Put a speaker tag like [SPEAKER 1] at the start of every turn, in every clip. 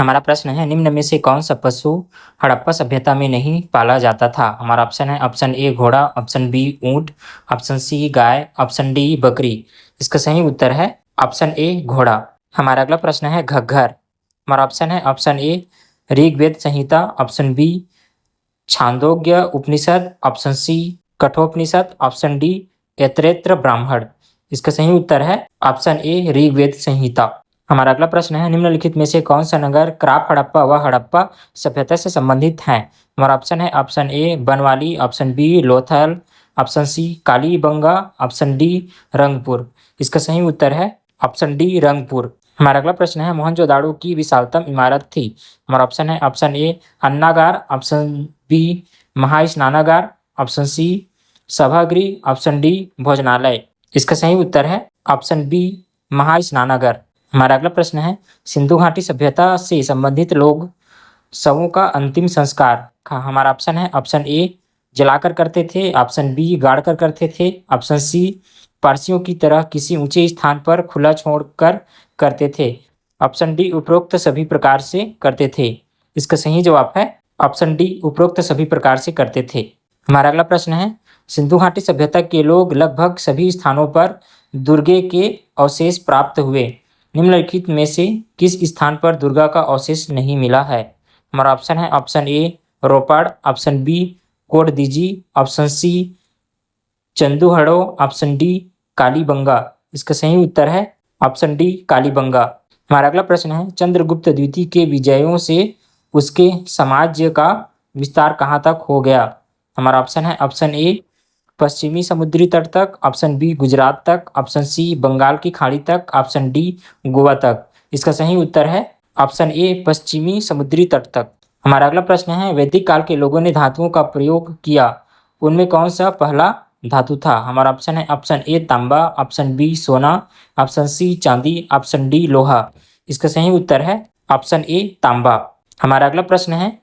[SPEAKER 1] हमारा प्रश्न है, निम्न में से कौन सा पशु हड़प्पा सभ्यता में नहीं पाला जाता था? हमारा ऑप्शन है ऑप्शन ए घोड़ा, ऑप्शन बी ऊंट, ऑप्शन सी गाय, ऑप्शन डी बकरी। इसका सही उत्तर है ऑप्शन ए घोड़ा। हमारा अगला प्रश्न है घग्गर। हमारा ऑप्शन है option A Rigveda Samhita, option B Chandogya Upanishad, option C Kathopanishad, option D Aitareya Brahmana. इसका सही उत्तर है ऑप्शन ए ऋग्वेद संहिता। हमारा अगला प्रश्न है, निम्नलिखित में से कौन सा नगर क्राप हड़प्पा व हड़प्पा सभ्यता से संबंधित है? हमारा ऑप्शन है option A Banawali, option B Lothal, option C Kalibangan, option D Rangpur. इसका सही उत्तर है ऑप्शन डी रंगपुर। हमारा अगला प्रश्न है, मोहनजोदाड़ो की विशालतम इमारत थी? हमारा ऑप्शन है ऑप्शन ए अन्नागार, ऑप्शन बी महास्नानागार, ऑप्शन सी सभागृह, ऑप्शन डी भोजनालय। इसका सही उत्तर है ऑप्शन बी महास्नानागार। हमारा अगला प्रश्न है, सिंधु घाटी सभ्यता से संबंधित लोग शवों का अंतिम संस्कार हमारा ऑप्शन है ऑप्शन ए जलाकर करते थे, ऑप्शन बी गाड़कर करते थे, ऑप्शन सी पारसियों की तरह किसी ऊंचे स्थान पर खुला छोड़कर करते थे, ऑप्शन डी उपरोक्त सभी प्रकार से करते थे। इसका सही जवाब है ऑप्शन डी उपरोक्त सभी प्रकार से करते थे। हमारा अगला प्रश्न है, सिंधु घाटी सभ्यता के लोग लगभग सभी स्थानों पर दुर्गे के अवशेष प्राप्त हुए। निम्नलिखित में से किस स्थान पर दुर्गा का अवशेष नहीं मिला है? हमारा ऑप्शन है option A Ropar, option B Kotdiji, option C Chanhudaro, option D Kalibangan. इसका सही उत्तर है ऑप्शन डी कालीबंगा। हमारा अगला प्रश्न है, चंद्रगुप्त द्वितीय के विजयों से उसके साम्राज्य का विस्तार कहाँ तक हो गया? हमारा ऑप्शन है ऑप्शन ए पश्चिमी समुद्री तट तक, ऑप्शन बी गुजरात तक, ऑप्शन सी बंगाल की खाड़ी तक, ऑप्शन डी गोवा तक। इसका सही उत्तर है ऑप्शन ए पश्चिमी समुद्री तट तक। हमारा अगला प्रश्न है, वैदिक काल के लोगों ने धातुओं का प्रयोग किया, उनमें कौन सा पहला धातु था? हमारा ऑप्शन है ऑप्शन ए तांबा, ऑप्शन बी सोना, ऑप्शन सी चांदी, ऑप्शन डी लोहा। इसका सही उत्तर है ऑप्शन ए तांबा। हमारा अगला प्रश्न है,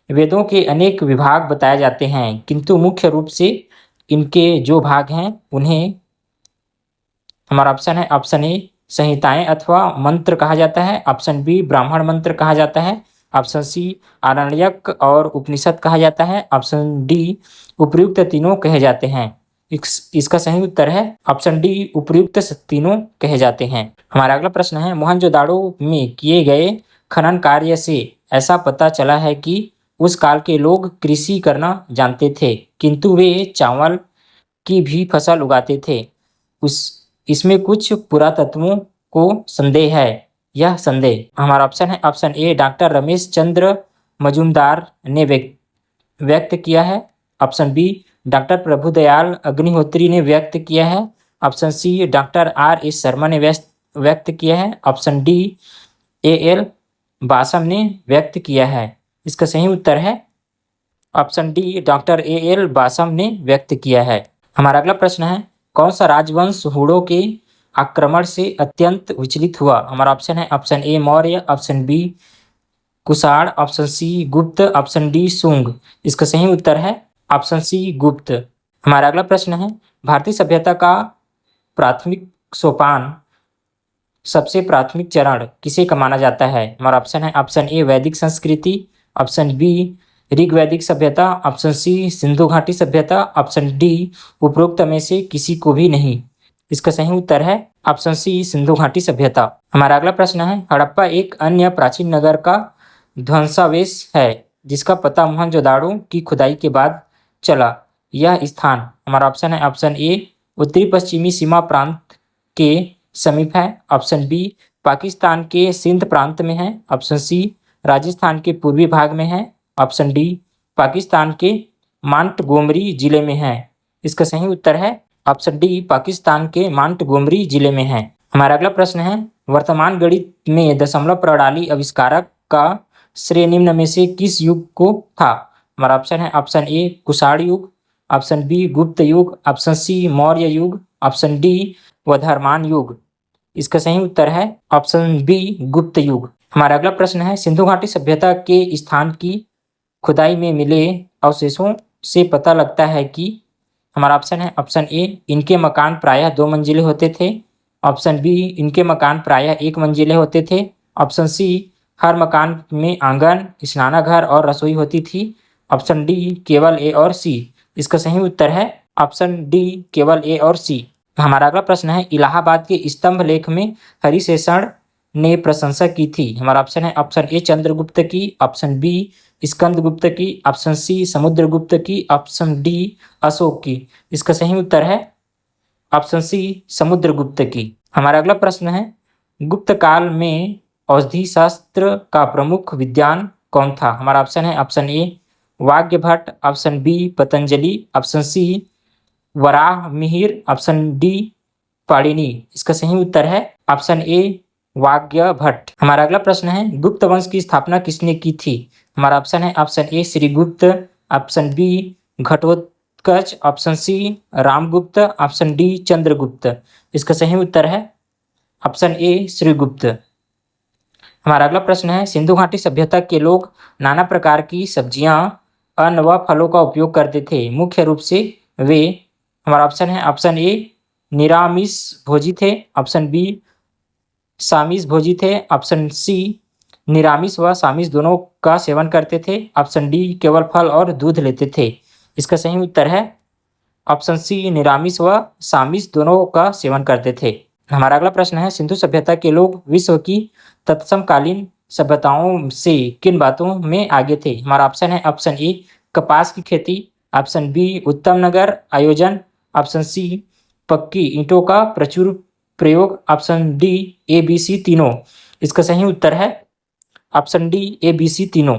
[SPEAKER 1] वेदों के अनेक विभाग बताए जाते हैं, किंतु मुख्य रूप से इनके जो भाग हैं उन्हें हमारा ऑप्शन है ऑप्शन ए संहिताएं अथवा मंत्र कहा जाता है, ऑप्शन बी ब्राह्मण मंत्र कहा जाता है, ऑप्शन सी आरण्यक और उपनिषद कहा जाता है, ऑप्शन डी उपर्युक्त तीनों कहे जाते हैं। इसका सही उत्तर है ऑप्शन डी उपर्युक्त तीनों कहे जाते हैं। हमारा अगला प्रश्न है, मोहनजोदाड़ो में किए गए खनन कार्य से ऐसा पता चला है कि उस काल के लोग कृषि करना जानते थे, किंतु वे चावल की भी फसल उगाते थे। इसमें कुछ पुरातत्वों को संदेह है। यह संदेह हमारा ऑप्शन है option A doctor Ramesh Chandra Majumdar ने व्यक्त किया है, option B doctor Prabhudayal Agnihotri ने व्यक्त किया है, option C doctor R S Sharma ने व्यक्त किया है, option D A L Basham ने व्यक्त किया है। इसका सही उत्तर है option D doctor A L Basham ने व्यक्त किया है। हमारा अगला प्रश्न है, कौन सा राजवंश हुड़ों के आक्रमण से अत्यंत विचलित हुआ? हमारा ऑप्शन है option A Maurya, option B Kushan, option C Gupta, option D Shunga. इसका सही उत्तर है ऑप्शन सी गुप्त। हमारा अगला प्रश्न है, भारतीय सभ्यता का प्राथमिक सोपान सबसे प्राथमिक चरण किसे का माना जाता है? हमारा ऑप्शन है ऑप्शन ए वैदिक संस्कृति, ऑप्शन बी ऋग्वैदिक सभ्यता, ऑप्शन सी सिंधु घाटी सभ्यता, ऑप्शन डी उपरोक्त में से किसी को भी नहीं। इसका सही उत्तर है ऑप्शन सी सिंधु घाटी सभ्यता। हमारा अगला प्रश्न है, हड़प्पा एक अन्य प्राचीन नगर का ध्वंसावशेष है जिसका पता मोहनजोदाड़ो की खुदाई के बाद चला। यह स्थान हमारा ऑप्शन है ऑप्शन ए उत्तरी पश्चिमी सीमा प्रांत के समीप है, ऑप्शन बी पाकिस्तान के सिंध प्रांत में है, ऑप्शन सी राजस्थान के पूर्वी भाग में है, ऑप्शन डी पाकिस्तान के मांटगोमरी जिले में है। इसका सही उत्तर है ऑप्शन डी पाकिस्तान के मांटगोमरी जिले में है। हमारा अगला प्रश्न है, वर्तमान गणित में दशमलव प्रणाली आविष्कारक का श्रेय निम्न में से किस युग को था? हमारा ऑप्शन है ऑप्शन ए कुषाण युग, ऑप्शन बी गुप्त युग, ऑप्शन सी मौर्य युग, ऑप्शन डी वर्धमान युग। इसका सही उत्तर है ऑप्शन बी गुप्त युग। हमारा अगला प्रश्न है, सिंधु घाटी सभ्यता के स्थान की खुदाई में मिले अवशेषों से पता लगता है कि हमारा ऑप्शन है ऑप्शन ए इनके मकान प्रायः 2 मंजिले होते थे, ऑप्शन बी इनके मकान प्रायः 1 मंजिले होते थे, ऑप्शन सी हर मकान में आंगन, स्नानाघर और रसोई होती थी। ऑप्शन डी केवल ए और सी। इसका सही उत्तर है ऑप्शन डी केवल ए और सी। हमारा अगला प्रश्न है, इलाहाबाद के स्तंभ लेख में हरिशेषण ने प्रशंसा की थी। हमारा ऑप्शन है ऑप्शन ए चंद्रगुप्त की, ऑप्शन बी स्कंदगुप्त की, ऑप्शन सी समुद्रगुप्त की, ऑप्शन डी अशोक की। इसका सही उत्तर है ऑप्शन सी समुद्रगुप्त की। हमारा अगला प्रश्न है, गुप्त काल में औषधि शास्त्र का प्रमुख विद्वान कौन था। हमारा ऑप्शन है option A Vagbhatta, option B Patanjali, option C Varaha Mihira, option D Panini. इसका सही उत्तर है ऑप्शन ए वाग्यभट्ट। हमारा अगला प्रश्न है, गुप्त वंश की स्थापना किसने की थी। हमारा ऑप्शन है option A Srigupta, option B Ghatotkacha, option C Ramagupta, option D Chandragupta. इसका सही उत्तर है ऑप्शन ए श्रीगुप्त। हमारा अगला प्रश्न है, सिंधु घाटी सभ्यता के लोग नाना प्रकार की सब्जियां, अन्न व फलों का उपयोग करते थे। मुख्य रूप से वे, हमारा ऑप्शन है ऑप्शन ए निरामिष भोजी थे, ऑप्शन बी सामिष भोजी थे, ऑप्शन सी निरामिष व सामिष दोनों का सेवन करते थे, ऑप्शन डी केवल फल और दूध लेते थे। इसका सही उत्तर है ऑप्शन सी निरामिष व सामिष दोनों का सेवन करते थे। हमारा अगला प्रश्न है, सिंधु सभ्यता के लोग विश्व की तत्समकालीन सभ्यताओं से किन बातों में आगे थे। हमारा ऑप्शन है ऑप्शन ए कपास की खेती, ऑप्शन बी उत्तम नगर आयोजन, ऑप्शन सी पक्की ईंटों का प्रचुर प्रयोग, option D A B C तीनों। इसका सही उत्तर है option D A B C तीनों।